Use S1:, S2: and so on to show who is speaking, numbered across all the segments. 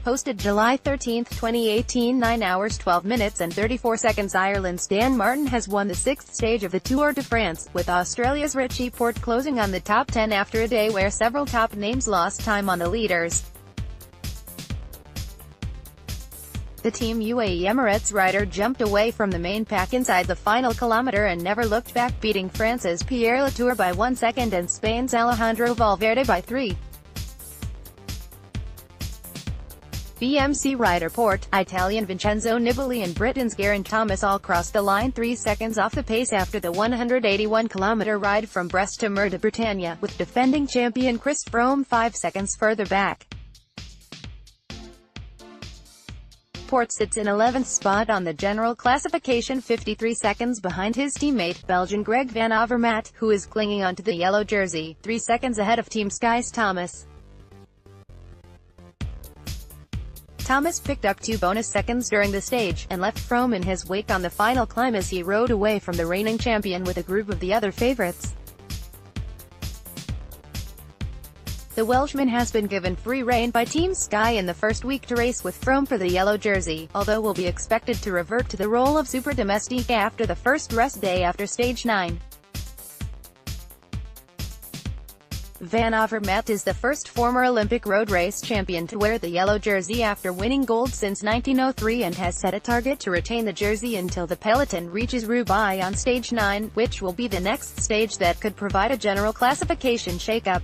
S1: Posted July 13, 2018, 9 hours 12 minutes and 34 seconds. Ireland's Dan Martin has won the sixth stage of the Tour de France, with Australia's Richie Porte closing on the top 10 after a day where several top names lost time on the leaders. The Team UAE Emirates rider jumped away from the main pack inside the final kilometre and never looked back, beating France's Pierre Latour by 1 second and Spain's Alejandro Valverde by 3. BMC rider Porte, Italian Vincenzo Nibali and Britain's Geraint all crossed the line 3 seconds off the pace after the 181-kilometre ride from Brest to Mer de Bretagne, with defending champion Chris Froome 5 seconds further back. Porte sits in 11th spot on the general classification, 53 seconds behind his teammate, Belgian Greg Van Avermaet, who is clinging onto the yellow jersey, 3 seconds ahead of Team Sky's Thomas. Thomas picked up 2 bonus seconds during the stage, and left Froome in his wake on the final climb as he rode away from the reigning champion with a group of the other favourites. The Welshman has been given free rein by Team Sky in the first week to race with Froome for the yellow jersey, although will be expected to revert to the role of Super Domestique after the first rest day after Stage 9. Van Avermaet is the first former Olympic road race champion to wear the yellow jersey after winning gold since 1903 and has set a target to retain the jersey until the peloton reaches Roubaix on Stage 9, which will be the next stage that could provide a general classification shake-up.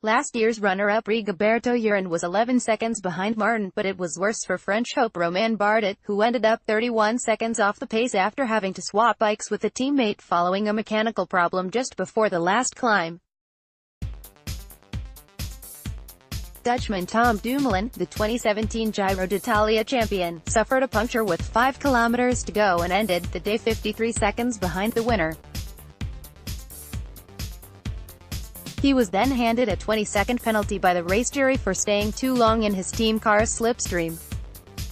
S1: Last year's runner-up Rigoberto Urán was 11 seconds behind Martin, but it was worse for French hope Romain Bardet, who ended up 31 seconds off the pace after having to swap bikes with a teammate following a mechanical problem just before the last climb. Dutchman Tom Dumoulin, the 2017 Giro d'Italia champion, suffered a puncture with 5 kilometers to go and ended the day 53 seconds behind the winner. He was then handed a 20-second penalty by the race jury for staying too long in his team car's slipstream.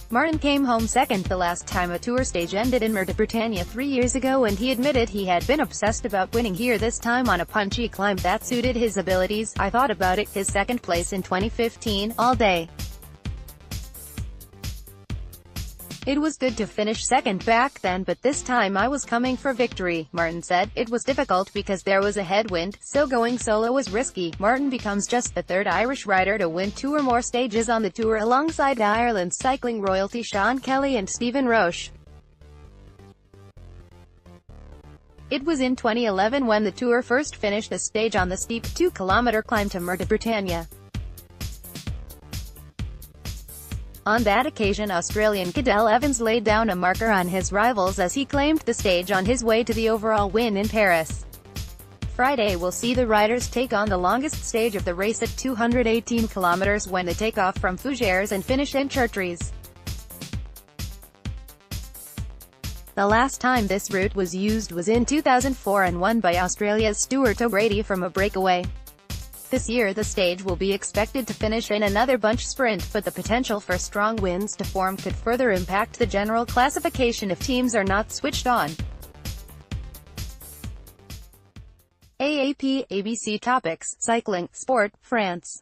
S1: Martin came home second the last time a Tour stage ended in Mer de Bretagne 3 years ago, and he admitted he had been obsessed about winning here, this time on a punchy climb that suited his abilities. "I thought about it, his second place in 2015, all day. It was good to finish second back then, but this time I was coming for victory," Martin said. "It was difficult because there was a headwind, so going solo was risky." Martin becomes just the third Irish rider to win 2 or more stages on the Tour, alongside Ireland's cycling royalty Sean Kelly and Stephen Roche. It was in 2011 when the Tour first finished the stage on the steep 2-kilometre climb to Mer de Bretagne. On that occasion, Australian Cadel Evans laid down a marker on his rivals as he claimed the stage on his way to the overall win in Paris. Friday will see the riders take on the longest stage of the race at 218 kilometers when they take off from Fougères and finish in Chartres. The last time this route was used was in 2004 and won by Australia's Stuart O'Grady from a breakaway. This year the stage will be expected to finish in another bunch sprint, but the potential for strong winds to form could further impact the general classification if teams are not switched on. AAP, ABC Topics, Cycling, Sport, France.